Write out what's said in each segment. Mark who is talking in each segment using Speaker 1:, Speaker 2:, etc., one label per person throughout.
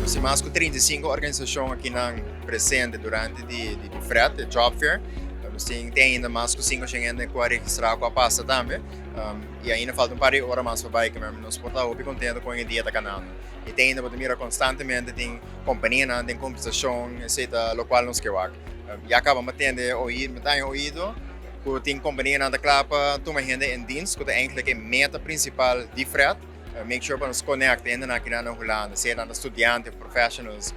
Speaker 1: Nós mais com 35 organizações aqui na presente durante de fret, de job fair. Nós temos ainda mais com 5 gente que registrar com a pasta também. E ainda falta par de horas mais para que nós portamos bem contente com o dia da canal. E tem ainda para mirar constantemente tem companianan, tem competição, etc. lo qual nos quer. E acabamos tendo ouído que tem companianan da clapa, toma gente em dienst, que é eigenlijk a meta principal de fret. Make sure que nos conecta ainda aqui na Holanda, seja estudantes, profissionais,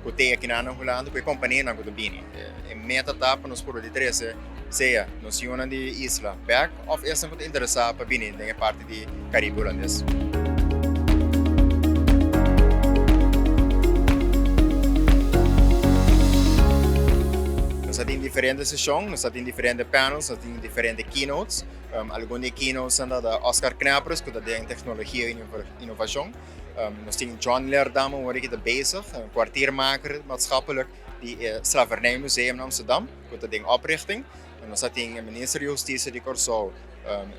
Speaker 1: que tem aqui na Holanda, que companianan que bem. A meta tá para nos por de 13, seja nos união de isla, back, ou essa que interessa para vir na parte de Caribe Hulandes. Nós temos diferentes sessões, nós temos diferentes panels, nós temos diferentes keynotes. Alguns keynotes são da Oscar Knappers, que é tecnologia e inovação. Nós temos John Leerdam, waar ik bezig, een kwartiermaker maatschappelijk, die Slavernijmuseum in Amsterdam, dat is een oprichting. En dan temos de minister Justitie die Corso,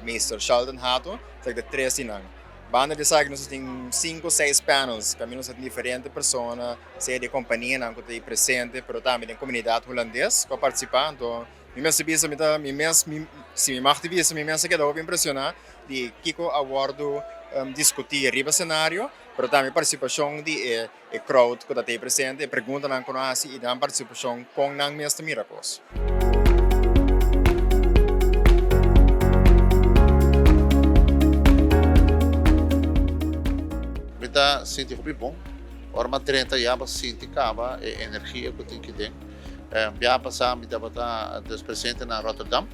Speaker 1: meester Sheldon Hato, dat is de 13 anos. Banda de sabe que nós temos 5, 6 panels, que nós temos diferentes pessoas, seja de companhia, que está presente, mas também de comunidade holandesa, que participam. Então, se me marca visa, me pensa que dá para impressionar de que o abordo discutir riba cenário, mas também participação de crowd que está presente, pergunta não conhece e dá participação com não mesmo miracles.
Speaker 2: Kita sinti hobi bom. Orma 30 yaba sinti caba e energia que tem que ter. Já passamos a tabata des presente na Rotterdam,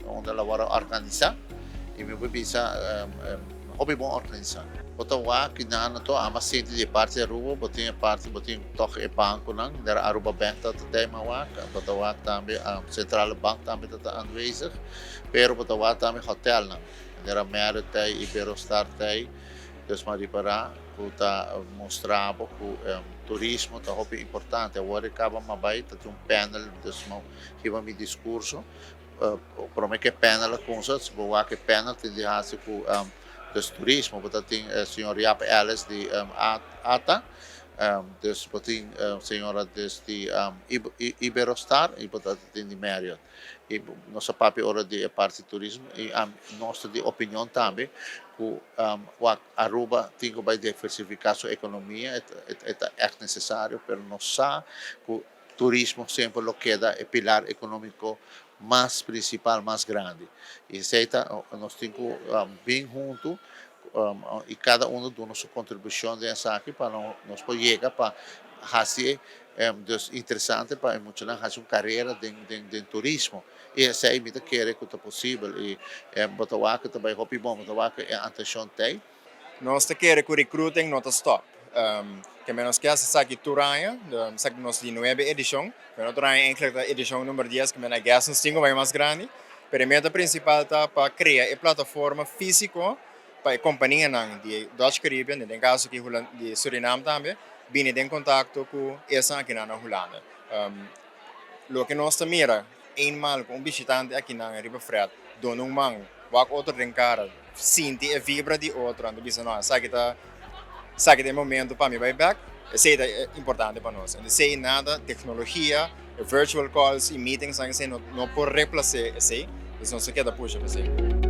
Speaker 2: onde ela vai organizar. E me bisa hobi bom organizar. Botawa que na to ama sinti de parte Aruba, botinha parte botinha toch e banco nang, der Aruba bank dat tema wa, botawa também a centrale bank também dat aanwezig. Pero botawa também hotel nang. Der Amerika e Eurostar tai. Dus maar para kita mostrar que o turismo está muito importante. Agora acaba mais ter panel, dus mau hiba mi discurso. Para mim que panel com os, boa que panel tem de hacer com dus turismo. Porque tem senhor Jaap Ellis de ATA, dus tem senhora de Iberostar e porque tem de Marriott. E nossa papi hora de parte turismo e nossa de opinião também que Aruba tem que diversificar sua economia é echt necessário, mas nós sabemos que o turismo sempre lo queda o pilar econômico mais principal, mais grande. E nós temos que bem junto e cada um dá sua contribuição de esaki para nós poder chegar para fazer dus interessante para muitos fazer uma carreira de turismo. E essa é a minha querer que é possível e botar que também hopi bom botar que a atenção tem.
Speaker 1: Nós queremos que o recruiting não stop. Que menos que essa saque turanha, saque nós de 9 edição, mas turanha eigenlijk a edição número 10 que menos gas nos tinha mais grande. Pero a meta principal tá para criar a plataforma física para a companhia de Dutch Caribbean, em caso que de Suriname também, vem em contato com essa aqui na Holanda. Lo que nós mira eenmaal com visitante aqui na Riba Fred, dona man, wak outro rencara, sinti e vibra de outro, ando bisa nós, sabe de momento para mim vai back, isso é importante para nós. Não sei nada, tecnologia, virtual calls e meetings, não por reemplaçar isso, isso não se queda puxa para